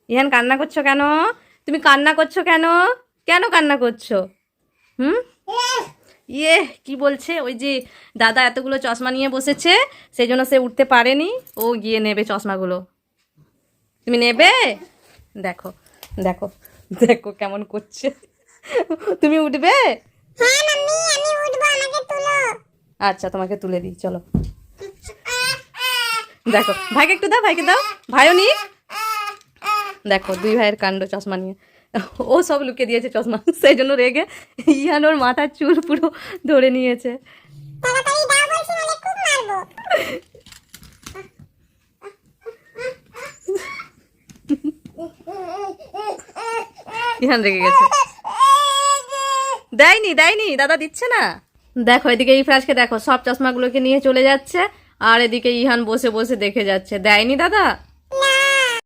ইহান কান্না করছো কেন? তুমি কান্না করছো কেন? কেন কান্না করছো? হুম? ইয়ে কি বলছে, ওই যে দাদা এতগুলো চশমা নিয়ে বসেছে, সেই জন্য সে উঠতে পারেনি, ও গিয়ে নেবে চশমাগুলো। তুমি নেবে? দেখো দেখো দেখো কেমন করছে। তুমি উঠবে? হ্যাঁ মাম্মি আমি উঠবো, আমাকে তুলো। আচ্ছা তোমাকে তুলে দিই, চলো। দেখো ভাইকে একটু দাও, ভাইকে দাও, ভাইও নি। দেখো দুই ভাইয়ের কাণ্ড, চশমা নিয়ে। ও সব লুকিয়ে দিয়েছে চশমা, সেই জন্য রেগে ইয়ান ওর মাথার চুল পুরো ধরে নিয়েছে। তাড়াতাড়ি দাও বলছি, নাহলে খুব মারবো। ইহান রেগে গেছে। দেয়নি দেয়নি, দাদা দিচ্ছে না। দেখো এদিকে ইফরাজকে দেখো, সব চশমাগুলোকে নিয়ে চলে যাচ্ছে, আর এদিকে ইহান বসে বসে দেখে যাচ্ছে। দেয়নি দাদা।